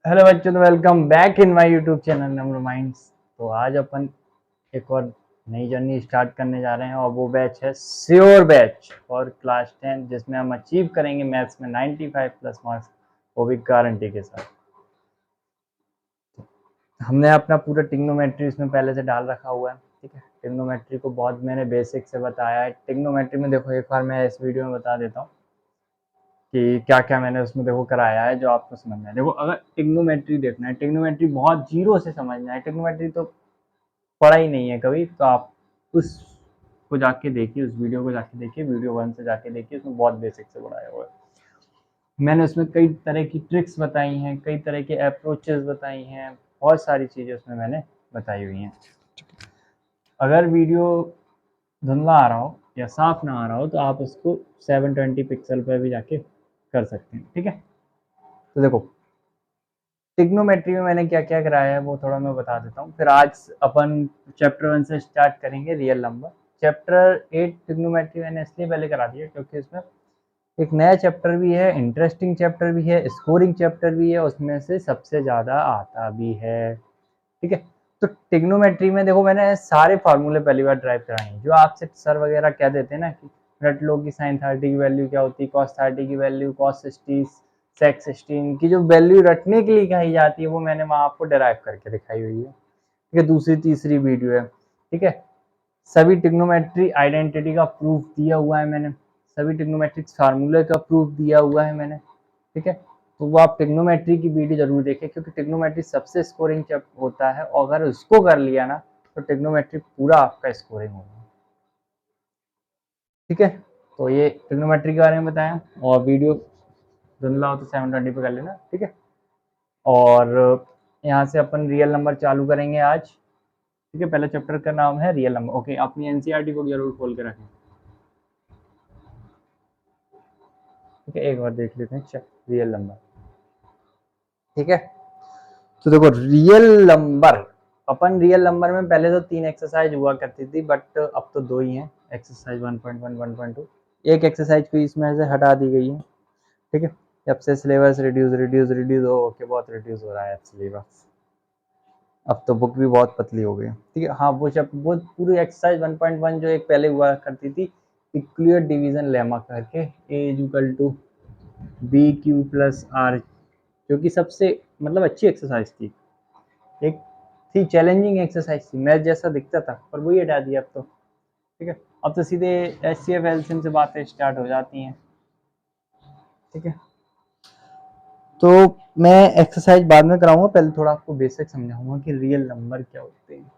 Hello बच्चों, तो welcome back in my YouTube channel number minds. तो आज अपन एक और नई जर्नी स्टार्ट करने जा रहे हैं और वो बैच है श्योर बैच और क्लास 10, जिसमें हम अचीव करेंगे मैथ्स में 95 प्लस मार्क्स, वो भी गारंटी के साथ। हमने अपना पूरा ट्रिग्नोमेट्री इसमें पहले से डाल रखा हुआ है। ठीक है, ट्रिग्नोमेट्री को बहुत मैंने बेसिक से बताया है। ट्रिग्नोमेट्री में देखो, एक बार मैं इस वीडियो में बता देता हूँ कि क्या क्या मैंने उसमें देखो कराया है, जो आपको समझना है। देखो, अगर ट्रिग्नोमेट्री देखना है, ट्रिग्नोमेट्री बहुत जीरो से समझना है। ट्रिग्नोमेट्री तो पढ़ा ही नहीं है कभी, तो आप उस को जाके देखिए, उस वीडियो को जाके देखिए, वीडियो 1 से जाके देखिए, उसमें बहुत बेसिक से पढ़ाया हुआ है। मैंने उसमें कई तरह की ट्रिक्स बताई हैं, कई तरह के अप्रोचेस बताई हैं, बहुत सारी चीज़ें उसमें मैंने बताई हुई हैं। अगर वीडियो धुंधला आ रहा हो या साफ ना आ रहा हो तो आप उसको 720 पिक्सल पर भी जाके कर सकते हैं। ठीक है, तो देखो, ट्रिग्नोमेट्री में मैंने क्या क्या कराया है वो थोड़ा मैं बता देता हूँ। फिर आज अपन चैप्टर 1 से स्टार्ट करेंगे, रियल नंबर। चैप्टर 8 ट्रिग्नोमेट्री मैंने इसलिए पहले करा दिया क्योंकि इसमें एक नया चैप्टर भी है, इंटरेस्टिंग चैप्टर भी है, स्कोरिंग चैप्टर भी है, उसमें से सबसे ज़्यादा आता भी है। ठीक है, तो ट्रिग्नोमेट्री में देखो, मैंने सारे फार्मूले पहली बार ड्राइव कराए हैं। जो आपसे सर वगैरह कह देते हैं ना कि रट लो की साइन 30 की वैल्यू क्या होती है, कॉस 30 की वैल्यू, कॉस 60, सेक 16 की जो वैल्यू रटने के लिए कही जाती है, वो मैंने वहाँ आपको ड्राइव करके दिखाई हुई है। ठीक है, दूसरी तीसरी वीडियो है। ठीक है, सभी ट्रिग्नोमेट्री आइडेंटिटी का प्रूफ दिया हुआ है मैंने, सभी ट्रिग्नोमेट्रिक फार्मूले का प्रूफ दिया हुआ है मैंने। ठीक है, तो वो आप ट्रिग्नोमेट्री की वीडियो जरूर देखें, क्योंकि ट्रिग्नोमेट्री सबसे स्कोरिंग होता है, और अगर उसको कर लिया ना तो ट्रिग्नोमेट्री पूरा आपका स्कोरिंग होगा। ठीक है, तो ये ट्रिग्नोमेट्री के बारे में बताया, और वीडियो धुंधला हो तो 720 पे कर लेना। ठीक है, और यहाँ से अपन रियल नंबर चालू करेंगे आज। ठीक है, पहले चैप्टर का नाम है रियल नंबर। ओके, अपनी एनसीईआरटी को जरूर खोल के रखें। ठीक है, एक बार देख लेते हैं रियल नंबर। ठीक है, तो देखो, रियल नंबर, अपन रियल नंबर में पहले तो 3 एक्सरसाइज हुआ करती थी, बट अब तो 2 ही हैं, एक्सरसाइज 1.1, 1.2। एक एक्सरसाइज को इसमें से हटा दी गई है। ठीक है, जब से सिलेबस रिड्यूस रिड्यूस रिड्यूस हो के बहुत रिड्यूस हो रहा है सिलेबस। अब तो बुक भी बहुत पतली हो गई। ठीक है, हाँ, वो पूरी एक्सरसाइज 1.1 जो एक पहले हुआ करती थी, इक्वलियर डिवीजन लेमा करके, A is equal to B Q plus R, जो कि सबसे मतलब अच्छी एक्सरसाइज थी। एक थी चैलेंजिंग एक्सरसाइज थी, मैथ जैसा दिखता था, पर वही हटा दिया अब तो। ठीक है, अब तो सीधे एचसीएफ एलसीएम से बातें स्टार्ट हो जाती हैं। ठीक है, तो मैं एक्सरसाइज बाद में कराऊंगा, पहले थोड़ा आपको बेसिक समझाऊंगा कि रियल नंबर क्या होते हैं।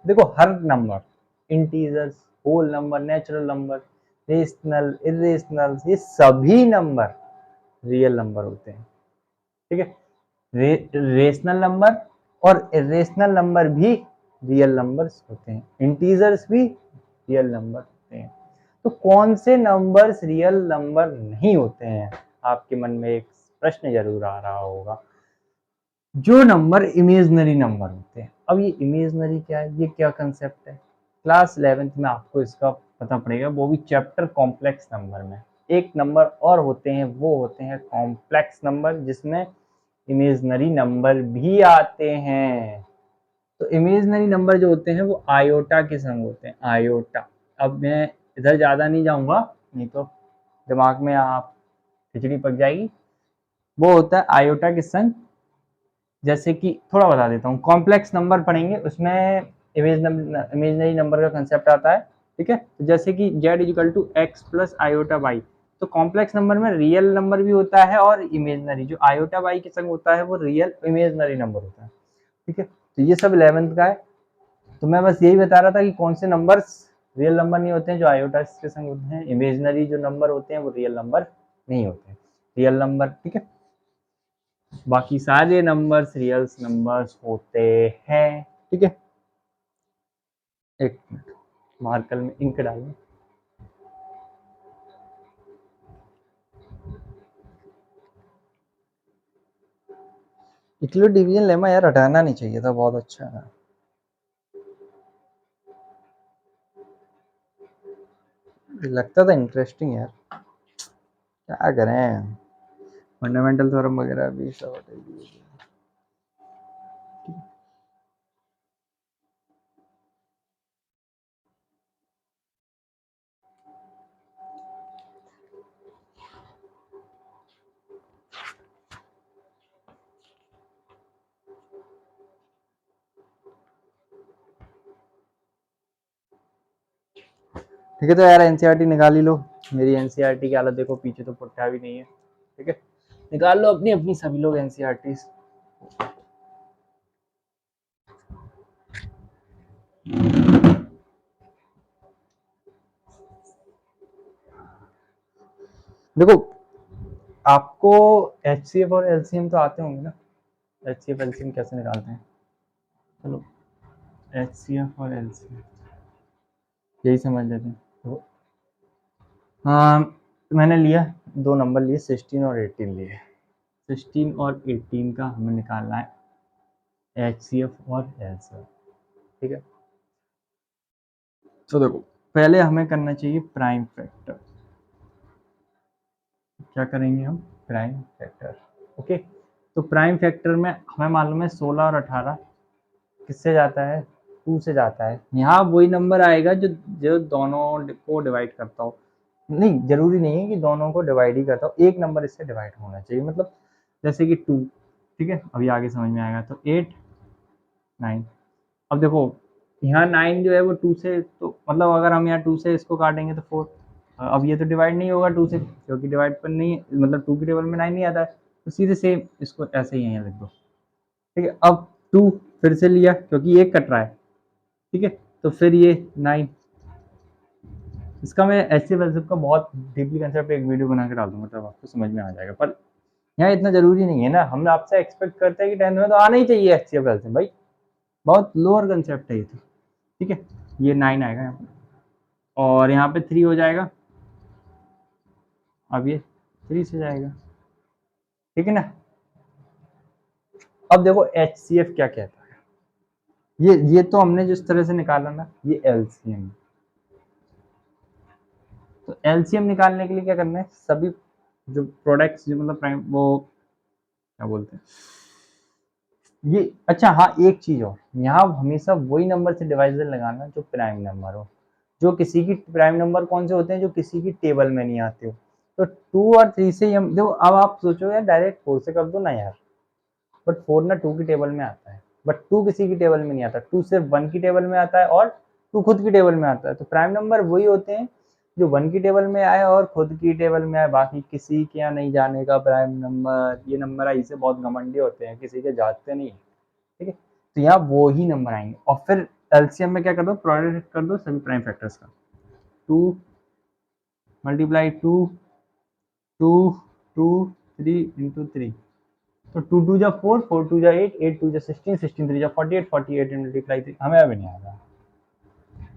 देखो, हर number, integers, whole number, natural number, rational, irrational, ये सभी नंबर रियल नंबर होते हैं। ठीक है, रेशनल नंबर और इरेशनल नंबर भी रियल नंबर्स होते हैं, इंटीजर्स भी रियल नंबर होते हैं। तो कौन से नंबर्स रियल नंबर नहीं होते हैं, आपके मन में एक प्रश्न जरूर आ रहा होगा। जो नंबर इमेजनरी नंबर होते हैं। अब ये इमेजनरी क्या है, ये क्या कंसेप्ट है, क्लास 11th में आपको इसका पता पड़ेगा, वो भी चैप्टर कॉम्प्लेक्स नंबर में। एक नंबर और होते हैं, वो होते हैं कॉम्प्लेक्स नंबर, जिसमें इमेजनरी नंबर भी आते हैं। तो इमेजनरी नंबर जो होते हैं वो आयोटा के संग होते हैं, आयोटा। अब मैं इधर ज़्यादा नहीं जाऊंगा, नहीं तो दिमाग में आप खिचड़ी पक जाएगी। वो होता है आयोटा के संग, जैसे कि थोड़ा बता देता हूँ। कॉम्प्लेक्स नंबर पढ़ेंगे, उसमें इमेजनरी नंबर का कंसेप्ट आता है। ठीक है, तो जैसे कि z is equal to x plus iota y, तो कॉम्प्लेक्स नंबर में रियल नंबर भी होता है और इमेजनरी, जो आयोटा वाई के संग होता है वो रियल इमेजनरी नंबर होता है। ठीक है, तो ये सब 11th का है। तो मैं बस यही बता रहा था कि कौन से नंबर्स रियल नंबर नहीं होते हैं, जो आयोटा के संग होते हैं। इमेजनरी जो नंबर होते हैं वो रियल नंबर नहीं होते, रियल नंबर। ठीक है, बाकी सारे नंबर्स रियल नंबर्स होते हैं। ठीक है, एक मिनट, मार्कर में इंक डालना। इक्वलियर डिवीजन लेमा यार हटाना नहीं चाहिए था, बहुत अच्छा है, लगता था इंटरेस्टिंग यार, क्या करें, फंडामेंटल थ्योरम वगैरह भी सब हटा दिए। ठीक है, तो यार एनसीईआरटी निकाल ही लो। मेरी एनसीईआरटी की हालत देखो, पीछे तो पुट्ठा भी नहीं है। ठीक है, निकाल लो अपनी अपनी सभी लोग एनसीईआरटी। देखो, आपको एचसीएफ और एलसीएम तो आते होंगे ना, एचसीएफ एलसीएम कैसे निकालते हैं। चलो एचसीएफ और एलसीएम यही समझ लेते हैं। तो हाँ, मैंने लिया 2 नंबर लिए, 16 और 18 लिए। 16 और 18 का हमें निकालना है एचसीएफ और एलसीएम। ठीक है, तो देखो पहले हमें करना चाहिए प्राइम फैक्टर। क्या करेंगे हम, प्राइम फैक्टर। ओके, तो प्राइम फैक्टर में हमें मालूम है 16 और 18 किससे जाता है, 2 से जाता है। यहाँ वही नंबर आएगा जो जो दोनों को डिवाइड करता हो। नहीं, जरूरी नहीं है कि दोनों को डिवाइड ही करता हो, एक नंबर इससे डिवाइड होना चाहिए। मतलब जैसे कि 2, ठीक है, अभी आगे समझ में आएगा। तो 8 9, अब देखो यहाँ 9 जो है वो 2 से, तो मतलब अगर हम यहाँ 2 से इसको काटेंगे तो 4। अब ये तो डिवाइड नहीं होगा 2 से, क्योंकि डिवाइड पर नहीं है, मतलब 2 की टेबल में 9 नहीं आता है। तो सीधे सेम इसको ऐसे ही यहाँ लिख दो। ठीक है, अब 2 फिर से लिया क्योंकि एक कट रहा है। ठीक है, तो फिर ये 9, इसका मैं ऐसे वैसे का बहुत डीपली कंसेप्ट एक वीडियो बना के डाल दूंगा, तब आपको समझ में आ जाएगा। पर यहाँ इतना जरूरी नहीं है ना, हम आपसे एक्सपेक्ट करते हैं कि 10th में तो आना ही चाहिए एचसीएफ एलसीएम भाई, बहुत लोअर कंसेप्ट है ये तो। ठीक है, ये 9 आएगा यहाँ पर, और यहाँ पे 3 हो जाएगा, अब ये 3 से जाएगा। ठीक है ना, अब देखो एचसीएफ क्या कहता है। ये तो हमने जिस तरह से निकाला ना, ये एलसीएम। तो एलसीएम निकालने के लिए क्या करना है, सभी जो प्रोडक्ट्स जो मतलब प्राइम वो क्या बोलते हैं ये, अच्छा हाँ एक चीज और, यहाँ हमेशा वही नंबर से डिवाइजर लगाना जो प्राइम नंबर हो। जो किसी की प्राइम नंबर कौन से होते हैं, जो किसी की टेबल में नहीं आते हो। तो 2 और 3 से हम देखो, अब आप सोचो यार डायरेक्ट 4 से कर दो ना यार, बट 4 ना 2 की टेबल में आता है, बट 2 किसी की टेबल में नहीं आता। 2 सिर्फ 1 की टेबल में आता है और 2 खुद की टेबल में आता है। तो प्राइम नंबर वही होते हैं जो 1 की टेबल में आए और खुद की टेबल में आए, बाकी किसी के यहाँ नहीं जाने का प्राइम नंबर। ये नंबर आई से बहुत घमंडी होते हैं, किसी के जाते नहीं। ठीक है, तो यहाँ वो ही नंबर आएंगे। और फिर एलसीएम में क्या कर दो, प्रोडक्ट कर दो सभी प्राइम फैक्टर्स का। 2 मल्टीप्लाई 2 2 2 3 इंटू 3, तो 2 2 जा 4, 4 2 जा 8, 8 2 जा 16, 16 3 जा 48, 48 मल्टीप्लाई 3, हमें अभी नहीं आएगा।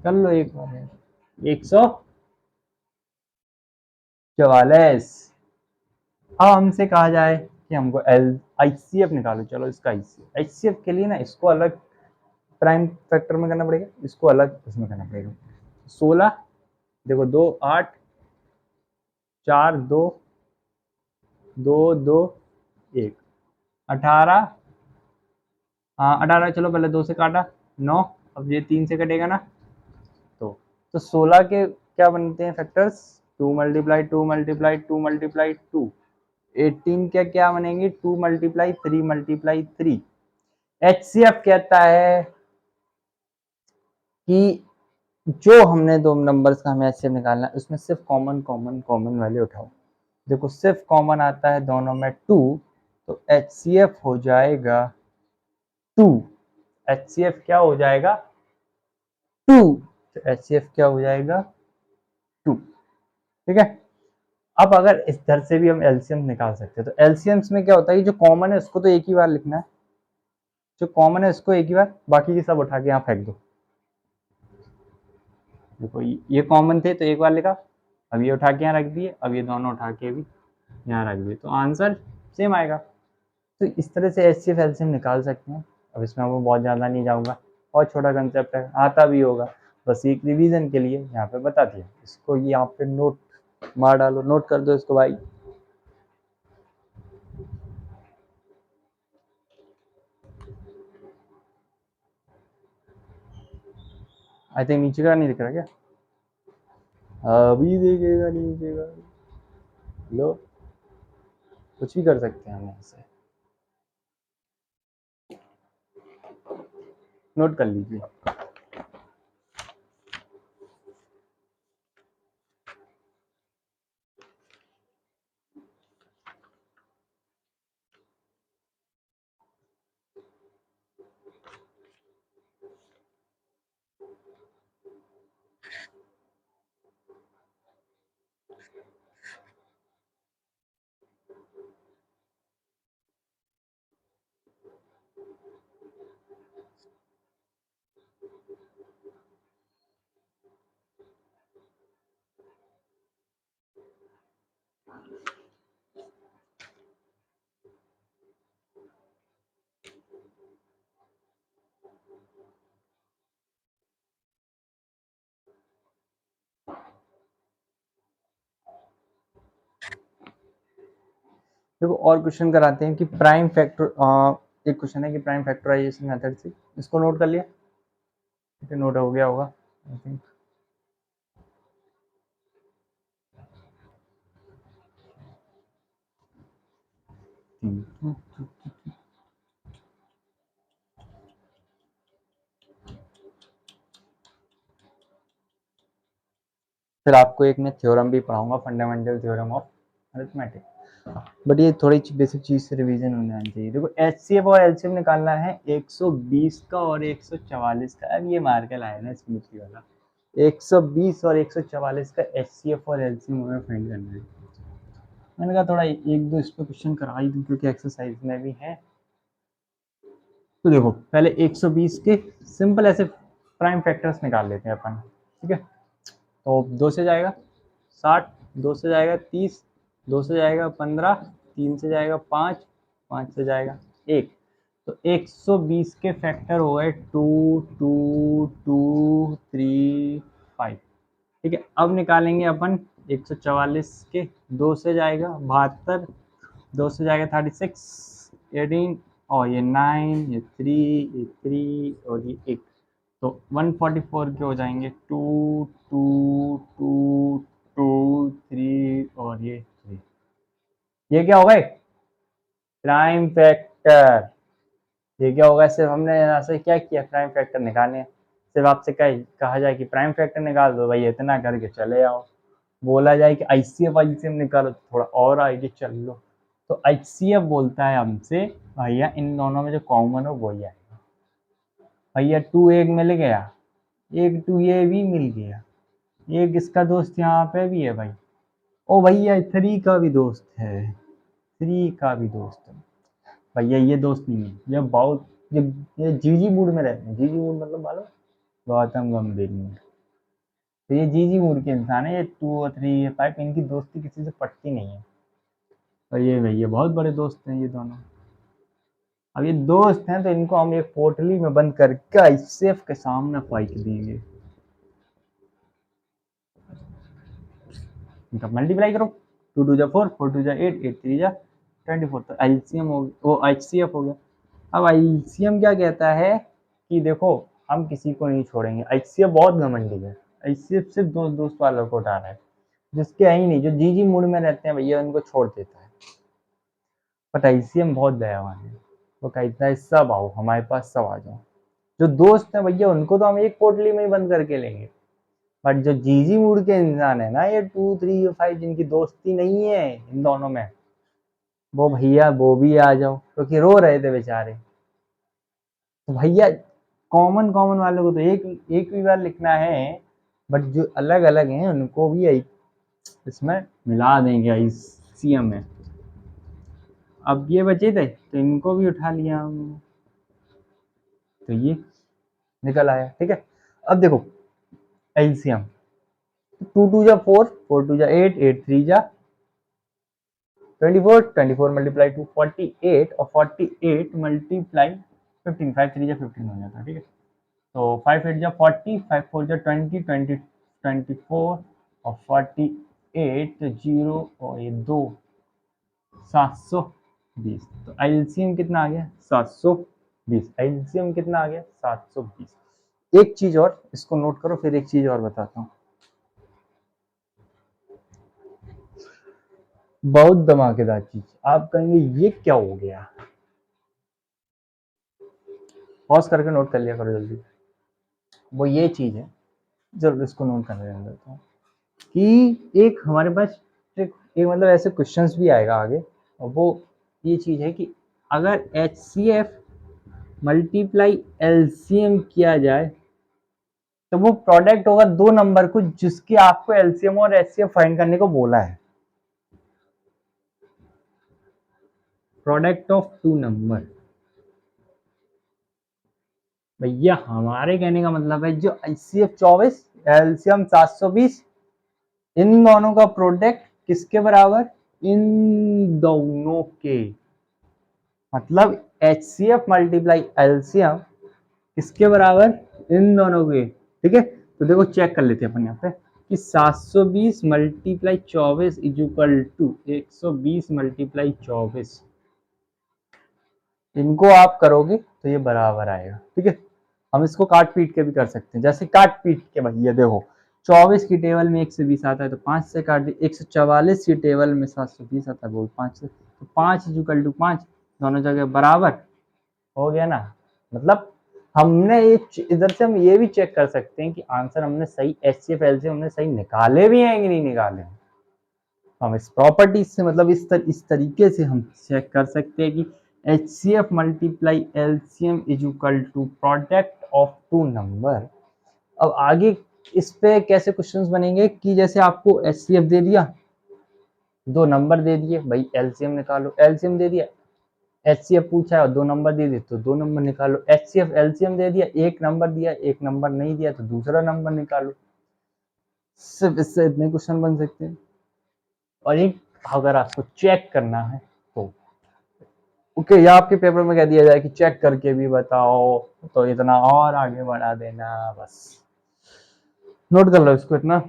कर लो एक बार, 144। अब हमसे कहा जाए कि हमको एल आईसीएफ निकालो। चलो इसका आईसीएफ, आईसीएफ के लिए ना इसको अलग प्राइम फैक्टर में करना पड़ेगा, इसको अलग उसमें करना पड़ेगा। 16 देखो 2 8 4 2 2 2 1 18, हाँ 18, चलो पहले 2 से काटा 9, अब ये 3 से कटेगा ना, तो 16 के क्या बनते हैं फैक्टर्स, 2 मल्टीप्लाई 2 मल्टीप्लाई 2 मल्टीप्लाई 2। 18 के क्या बनेंगे, 2 मल्टीप्लाई 3 मल्टीप्लाई 3। एचसीएफ कहता है कि जो हमने 2 नंबर्स का हमें एचसीएफ निकालना है, उसमें सिर्फ कॉमन कॉमन कॉमन वैल्यू उठाओ। देखो सिर्फ कॉमन आता है दोनों में 2, तो एचसीएफ हो जाएगा 2। एचसीएफ क्या हो जाएगा, 2। तो एचसीएफ क्या हो जाएगा, 2। ठीक है, अब अगर इस दर से भी हम एलसीएम निकाल सकते हैं, तो एलसीएम्स में क्या होता है, जो कॉमन है उसको तो एक ही बार लिखना है, जो कॉमन है उसको एक ही बार, बाकी की सब उठा के यहाँ फेंक दो। देखो ये कॉमन थे तो एक बार लिखा, अब ये उठा के यहाँ रख दिए, अब ये दोनों उठा के भी यहाँ रख दिए, तो आंसर सेम आएगा। तो इस तरह से एचसीएफ एलसीएम निकाल सकते हैं। अब इसमें मैं बहुत ज़्यादा नहीं जाऊँगा, बहुत छोटा कंसेप्ट है, आता भी होगा, बस एक रिवीजन के लिए यहाँ पे बता दिया। इसको यहाँ पे नोट मार डालो, नोट कर दो इसको भाई। आई थिंक नीचे का नहीं दिख रहा क्या, अभी देखेगा नीचे का, लो कुछ भी कर सकते हैं हम यहाँ से, नोट कर लीजिए। देखो और क्वेश्चन कराते हैं कि प्राइम फैक्टर, एक क्वेश्चन है कि प्राइम फैक्टराइजेशन मेथड से, इसको नोट कर लिया, ठीक है, नोट हो गया होगा आई थिंक। फिर आपको एक मैं थ्योरम भी पढ़ाऊंगा, fundamental theorem of arithmetic, but ये थोड़ी बेसिक चीज से रिवीजन होने आनी चाहिए। देखो एचसीएफ और एलसीएम निकालना है 120 का और 144 का। अब ये मार के लाया ना स्मूथली वाला, 120 और 144 का एचसीएफ और एलसीएम हमें फाइंड करना है। मैंने कहा थोड़ा एक दो इस पर क्वेश्चन करा ही दूं क्योंकि एक्सरसाइज में भी है। तो देखो पहले 120 के सिंपल ऐसे प्राइम फैक्टर्स निकाल लेते हैं अपन, ठीक है। तो 2 से जाएगा 60, 2 से जाएगा 30, 2 से जाएगा 15, 3 से जाएगा 5, 5 से जाएगा 1। तो 120 के फैक्टर हो गए 2 2 2 3 5, ठीक है। अब निकालेंगे अपन 144 के, 2 से जाएगा 72, 2 से जाएगा 36, 18 और ये 9, ये 3, ये 3 और ये 1। तो 144 के हो जाएंगे 2 2 2 2 3 और ये 3। ये क्या हो गए प्राइम फैक्टर। ये क्या होगा, सिर्फ हमने यहाँ से क्या किया, प्राइम फैक्टर निकालने, सिर्फ आपसे कहा जाए कि प्राइम फैक्टर निकाल दो भाई, इतना करके चले आओ। बोला जाए कि आईसीएफ आईसीएम निकालो तो थोड़ा और आएगी, चल लो। तो आईसीएफ बोलता है हमसे भैया इन दोनों में जो कॉमन हो वही आएगा। भैया 2 एक मिल गया, एक 2 ये भी मिल गया, एक इसका दोस्त यहाँ पे भी है भाई। ओ भैया 3 का भी दोस्त है, 3 का भी दोस्त है। भैया ये दोस्त नहीं है, ये बहुत ये जीजी मूड में रहते हैं। जीजी मूड मतलब मालूम, गौतम गंभीर मूड। तो ये जीजी मूड के इंसान है, ये 2 और 3 ये 5, इनकी दोस्ती किसी से पटती नहीं है। और ये भैया बहुत बड़े दोस्त हैं ये दोनों। अब ये दोस्त हैं तो इनको हम एक पोटली में बंद करके आईसीएफ के सामने फाइट देंगे। इनका मल्टीप्लाई करो, 2 2 जा 4, 4 2 जा 8, 8 3 जा 24। तो एलसीएम हो वो एचसीएफ हो गया। अब एलसीएम क्या कहता है कि देखो हम किसी को नहीं छोड़ेंगे। एचसीएफ बहुत घमंडी है, एचसीएफ सिर्फ दोस्त दोस्त वालों को उठा रहा है, जिसके है ही नहीं, जो जीजी मूड में रहते हैं भैया उनको छोड़ देता है। बट एलसीएम बहुत दयावान है, वो कहता है सब आओ हमारे पास, सब आ जाओ। जो दोस्त हैं भैया उनको तो हम एक पोटली में ही बंद करके लेंगे, बट जो जीजी मूड के इंसान है ना, ये 2 3 5 जिनकी दोस्ती नहीं है इन दोनों में, वो भैया वो भी आ जाओ, क्योंकि रो रहे थे बेचारे। तो भैया कॉमन कॉमन वालों को तो एक भी बार लिखना है, बट जो अलग अलग हैं उनको भी इसमें मिला देंगे आईसीएम में। अब ये बचे थे तो इनको भी उठा लिया हमने, तो ये निकल आया, ठीक है। अब देखो एलसीएम, 2 2 जा 4, 4 2 जा 8, 8 3 जा 24, 24 मल्टीप्लाई टू 48 और 48 मल्टीप्लाई 15, 5 3 जा 15 हो जाता है, ठीक है। तो 5 8 जा 40, 5 4 जा 20, 20 24 और 48 तो 0 और ये 2, 720। तो एलसीएम कितना आ गया 720। एलसीएम कितना आ गया 720। एक चीज और इसको नोट करो, फिर एक चीज और बताता हूँ, बहुत धमाकेदार चीज। आप कहेंगे ये क्या हो गया, पॉज करके नोट कर लिया करो जल्दी। वो ये चीज है, जरूर इसको नोट करने देता हूँ, कि एक हमारे पास एक मतलब ऐसे क्वेश्चंस भी आएगा आगे, और वो ये चीज है कि अगर एचसीएफ मल्टीप्लाई एलसीएम किया जाए तो वो प्रोडक्ट होगा 2 नंबर को जिसके आपको एलसीएम और एचसीएफ फाइंड करने को बोला है। प्रोडक्ट ऑफ 2 नंबर, भैया हमारे कहने का मतलब है जो एचसीएफ 24 एलसीएम 720, इन दोनों का प्रोडक्ट किसके बराबर, इन दोनों के, मतलब एचसीएफ मल्टीप्लाई एलसीएम किसके बराबर, इन दोनों के, ठीक है। तो देखो चेक कर लेते हैं अपन यहाँ पे, कि 720 multiply 24 is equal to 120 multiply 24, इनको आप करोगे तो ये बराबर आएगा। ठीक है, हम इसको काट पीट के भी कर सकते हैं, जैसे काट पीट के भाई ये देखो 24 की टेबल में 120 आता है तो 5 से काट दी, 144 की टेबल में 720 आता है वो 5 से, तो 5 इज इक्वल टू 5, दोनों जगह बराबर हो गया ना। मतलब हमने ये इधर से हम ये भी चेक कर सकते हैं कि आंसर हमने सही HCF LCM हमने सही निकाले भी हैं कि नहीं निकाले हैं। हम इस प्रॉपर्टी से मतलब इस तरीके से हम चेक कर सकते हैं कि HCF multiply LCM is equal to product of two number. अब आगे इस पे कैसे क्वेश्चंस बनेंगे कि जैसे आपको HCF दे दिया, दो नंबर दे दिए भाई LCM निकालो, LCM दे दिया, HCF पूछा है और दो नंबर दे दिए तो दो नंबर निकालो, HCF LCM दे दिया, एक नंबर दिया एक नंबर नहीं दिया तो दूसरा नंबर निकालो। सिर्फ इससे इतने क्वेश्चन बन सकते हैं। और एक अगर आपको चेक करना है तो ओके, या आपके पेपर में कह दिया जाए कि चेक करके भी बताओ तो इतना और आगे बढ़ा देना, बस नोट कर लो इसको इतना।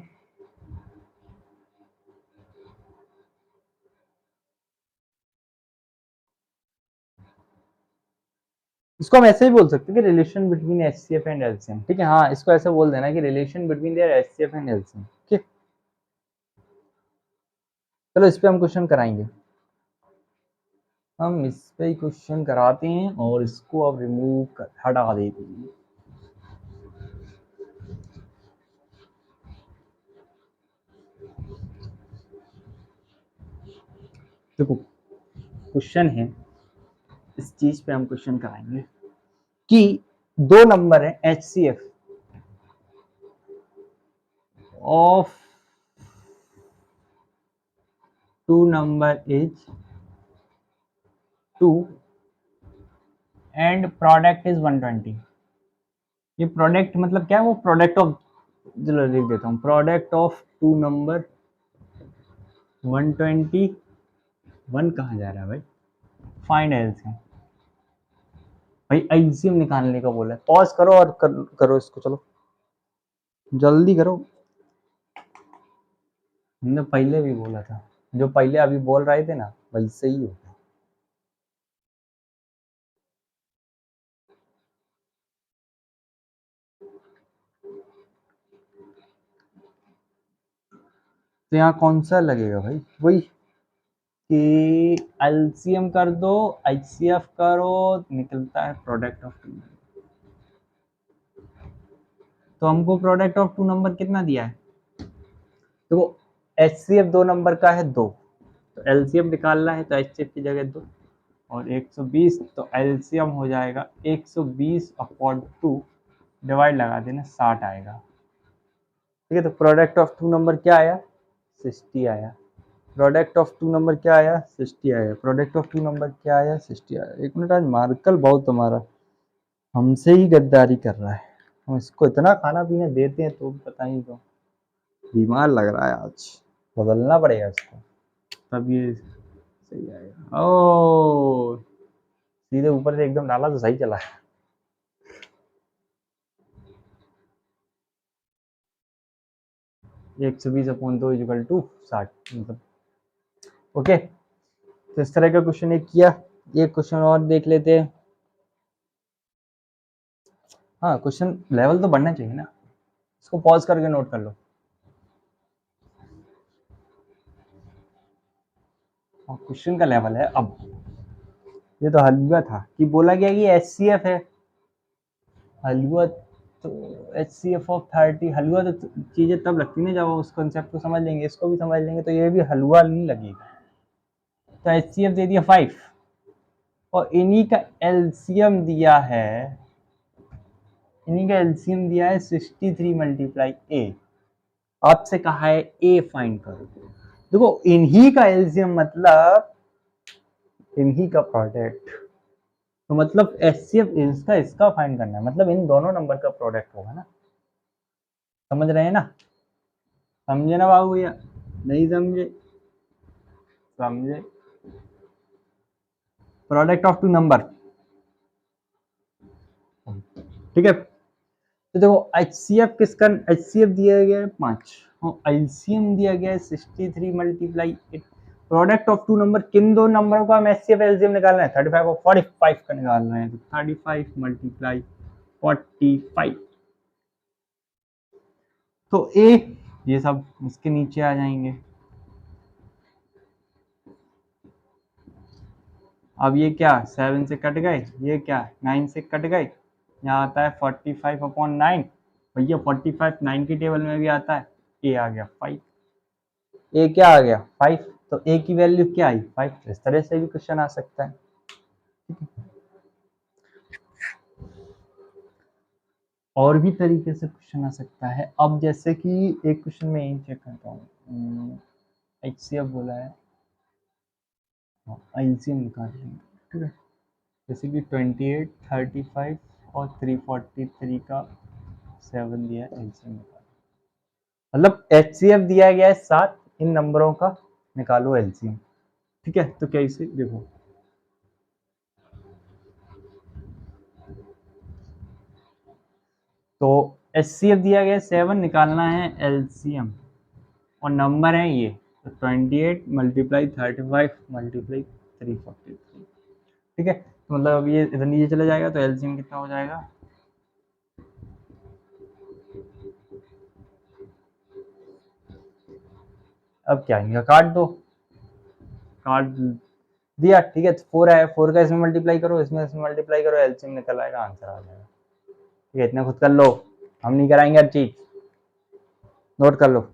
इसको हम ऐसे ही बोल सकते हैं कि relation between HCF and LCM। ठीक है, हाँ इसको ऐसे बोल देना कि relation between their HCF and LCM। ठीक, चलो इस पे हम क्वेश्चन कराएंगे, हम इस पे ही क्वेश्चन कराते हैं और इसको अब रिमूव कर हटा देते हैं। देखो क्वेश्चन है, इस चीज पे हम क्वेश्चन कराएंगे कि दो नंबर है HCF of two number is 2 and product is 120। ये प्रोडक्ट मतलब क्या है, वो प्रोडक्ट ऑफ, चलो लिख देता हूँ, product of two number 120, one कहाँ जा रहा है भाई, फाइंड एलसीएम। भाई एलसीएम निकालने का बोला है, पॉज करो और करो इसको, चलो जल्दी करो। हमने पहले भी बोला था, जो पहले अभी बोल रहे थे ना वैसे ही हो। तो यहाँ कौन सा लगेगा भाई, वही कि एलसीएम कर दो, एचसीएफ करो, निकलता है प्रोडक्ट ऑफ टू। तो हमको प्रोडक्ट ऑफ टू नंबर कितना दिया है, तो HCF दो नंबर का है 2, तो LCM निकालना है तो HCF की जगह 2 और 120, तो LCM हो जाएगा 120 अपॉन 2, डिवाइड लगा देना 60 आएगा। ठीक है, तो प्रोडक्ट ऑफ टू नंबर क्या आया, 60 आया। प्रोडक्ट ऑफ टू नंबर क्या आया, 60 आया। प्रोडक्ट ऑफ टू नंबर क्या आया, 60 आया। एक मिनट, आज मार्कल बहुत हमारा हमसे ही गद्दारी कर रहा है, हम इसको इतना खाना पीना देते हैं तो पता ही, तो बीमार लग रहा है आज, बदलना पड़ेगा इसको तब ये सही आएगा। ओ सीधे ऊपर से एकदम डाला तो सही चला है। 120 अपॉन 2 इक्वल टू 60, मतलब ओके। तो इस तरह का क्वेश्चन एक किया, एक क्वेश्चन और देख लेते हैं। हाँ क्वेश्चन लेवल तो बढ़ना चाहिए ना, इसको पॉज करके नोट कर लो। क्वेश्चन का लेवल है अब, ये तो हलवा था कि बोला गया कि HCF है, हलवा तो HCF ऑफ 30, हलवा तो चीजें तब लगती ना जब उस कॉन्सेप्ट को समझ लेंगे, इसको भी समझ लेंगे तो ये भी हलवा नहीं लगेगा। तो HCF दे दिया 5 और इन्हीं का एलसीएम दिया है, इन्हीं का एलसीएम दिया है 63 मल्टीप्लाई ए। आपसे कहा है ए फाइंड करो। देखो इन्हीं का एलसीएम मतलब इन्हीं का प्रोडक्ट, तो मतलब HCF इसका इसका फाइंड करना है, मतलब इन दोनों नंबर का प्रोडक्ट होगा ना। समझ रहे हैं ना, समझे ना बाबू भैया, नहीं समझे, समझे। प्रोडक्ट ऑफ टू नंबर, ठीक है। तो देखो HCF किसका, HCF दिया गया है 5 और LCM दिया गया है 63 multiply 8। Product of two number, किन दो नंबरों का हम HCF LCM निकालना है, 35 और 45 का निकाल रहे हैं। तो 35 मल्टीप्लाई 45, तो ए ये सब इसके नीचे आ जाएंगे। अब ये क्या 7 से कट गए, ये क्या 9 से कट गए, यहाँ आता है 45/9। भैया 45 9 की टेबल में भी आता है, ए आ गया 5। ए क्या आ गया 5, तो ए की वैल्यू क्या आई 5। इस तरह से भी क्वेश्चन आ सकता है। और भी तरीके से क्वेश्चन आ सकता है। अब जैसे कि एक क्वेश्चन में यही चेक करता हूँ, HCF बोला है, LCM निकाल लेंगे, ठीक है। जैसे कि 28 35 और 343 का 7 दिया है, LCM निकाल, मतलब HCF दिया गया है 7, इन नंबरों का निकालो LCM, ठीक है। तो कैसे देखो, तो HCF दिया गया है 7, निकालना है LCM और नंबर है ये, तो 28 मल्टीप्लाई 35 मल्टीप्लाई 343, ठीक है। तो मतलब अब ये इधर नीचे चला जाएगा तो LCM कितना हो जाएगा, अब क्या इनका काट दो, काट दिया, ठीक है। तो 4 आया, 4 का इसमें मल्टीप्लाई करो, इसमें मल्टीप्लाई करो, LCM निकल आएगा, आंसर आ जाएगा, ठीक है। इतना खुद कर लो, हम नहीं कराएंगे हर चीज, नोट कर लो।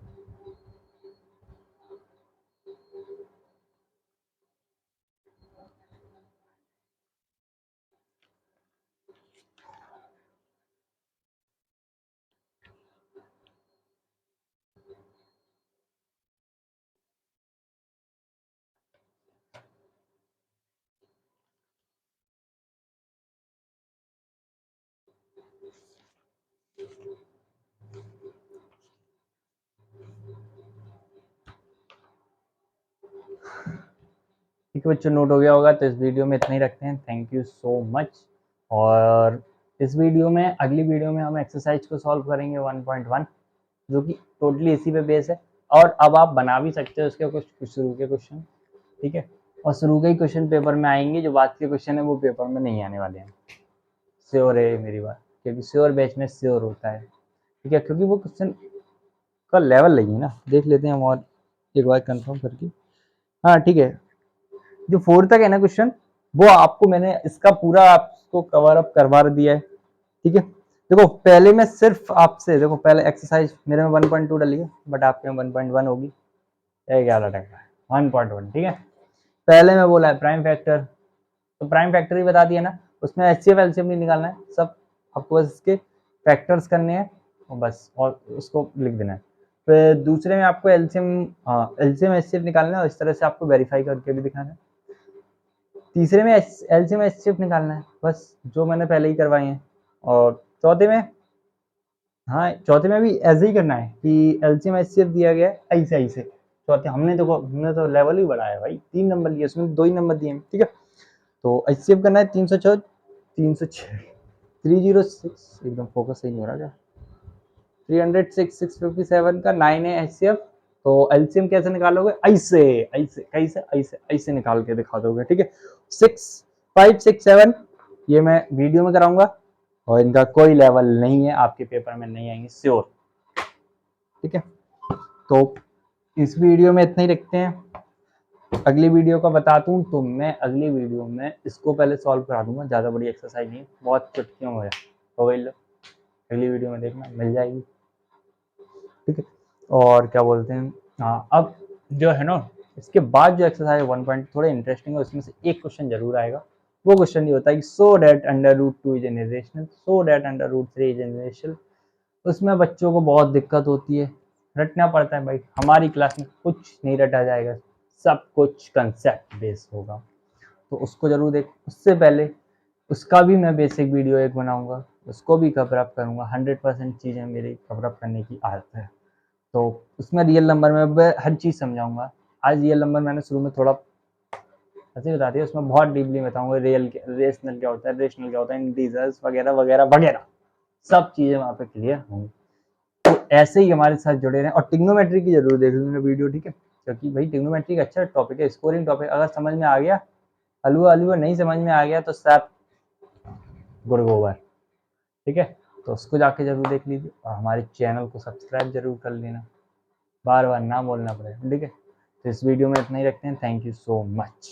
ठीक है बच्चों, नोट हो गया होगा। तो इस वीडियो में इतना ही रखते हैं, थैंक यू सो मच। और इस वीडियो में, अगली वीडियो में हम एक्सरसाइज को सॉल्व करेंगे 1.1, जो कि टोटली इसी पे बेस है। और अब आप बना भी सकते हो उसके कुछ शुरू के क्वेश्चन, ठीक है। और शुरू के ही क्वेश्चन पेपर में आएंगे, जो बाद के क्वेश्चन है वो पेपर में नहीं आने वाले हैं, श्योर है मेरी बात, क्योंकि श्योर बैच में श्योर होता है, ठीक है। क्योंकि वो क्वेश्चन का लेवल नहीं है ना, देख लेते हैं हम और एक बार कंफर्म करके। हाँ ठीक है, जो 4 तक है ना क्वेश्चन, वो आपको मैंने इसका पूरा आपको कवर अप करवा दिया है, ठीक है। देखो पहले मैं सिर्फ आपसे, देखो पहले एक्सरसाइज मेरे में 1.2 डली है, बट आपके में 1.1 होगी, 11 टका 1.1, ठीक है। पहले में बोला है प्राइम फैक्टर, तो प्राइम फैक्टर ही बता दिया ना, उसमें HCF LCM नहीं निकालना है, सब आपको बस इसके फैक्टर्स करने हैं और बस, और उसको लिख देना है। फिर दूसरे में आपको LCM, हाँ LCM HCF निकालना है और इस तरह से आपको वेरीफाई करके भी दिखाना है। तीसरे में LCM HCF निकालना है, बस जो मैंने पहले ही करवाए हैं। और चौथे में, हाँ चौथे में भी ऐसे ही करना है कि LCM HCF दिया गया है ऐसे ऐसे। चौथे हमने देखो, हमने तो लेवल ही बढ़ाया भाई, 3 नंबर लिए, उसमें 2 ही नंबर दिए हैं, ठीक है। तो HCF करना है 306, 306 306, एकदम फोकस सही नहीं हो रहा क्या, 306 657 का 9 है HCF। तो LCM कैसे निकालोगे, ऐसे ऐसे कैसे, ऐसे ऐसे निकाल के दिखा दोगे, ठीक है। 6 5 6 7 ये मैं वीडियो में कराऊंगा और इनका कोई लेवल नहीं है, आपके पेपर में नहीं आएंगे श्योर, ठीक है। तो इस वीडियो में इतना ही रखते हैं। अगली वीडियो का बता दूं तो मैं अगली वीडियो में इसको पहले सॉल्व करा दूंगा, ज़्यादा बड़ी एक्सरसाइज नहीं, बहुत चुटकियों में हो गई, लो अगली वीडियो में देखना मिल जाएगी, ठीक है। और क्या बोलते हैं, हाँ अब जो है ना, इसके बाद जो एक्सरसाइज 1 पॉइंट थोड़े इंटरेस्टिंग है, उसमें से एक क्वेश्चन जरूर आएगा। वो क्वेश्चन ये होता है कि so that under root 2 is irrational, so that under root 3 is irrational. उसमें बच्चों को बहुत दिक्कत होती है, रटना पड़ता है भाई। हमारी क्लास में कुछ नहीं रटा जाएगा, सब कुछ कंसेप्ट बेस्ड होगा, तो उसको जरूर देख। उससे पहले उसका भी मैं बेसिक वीडियो एक बनाऊंगा, उसको भी कवर अप करूंगा। 100% चीज़ें मेरी कवर अप करने की आदत है, तो उसमें रियल नंबर में मैं हर चीज़ समझाऊंगा। आज रियल नंबर मैंने शुरू में थोड़ा ऐसे बता दिया, उसमें बहुत डीपली बताऊंगा रियल रेशनल क्या होता है, रेशनल क्या होता है, इंटीजर्स वगैरह वगैरह वगैरह, सब चीज़ें वहाँ पे क्लियर होंगी। तो ऐसे ही हमारे साथ जुड़े रहें और ट्रिग्नोमेट्री की जरूर देख लेना वीडियो, ठीक है, क्योंकि भाई ट्रिग्नोमेट्री का अच्छा टॉपिक है, स्कोरिंग टॉपिक। अगर समझ में आ गया हलवा हलवा, नहीं समझ में आ गया तो सब गुड़ गोबर, ठीक है। तो उसको जाके जरूर देख लीजिए और हमारे चैनल को सब्सक्राइब जरूर कर लेना, बार बार ना बोलना पड़ेगा, ठीक है। तो इस वीडियो में इतना ही रखते हैं। Thank you so much.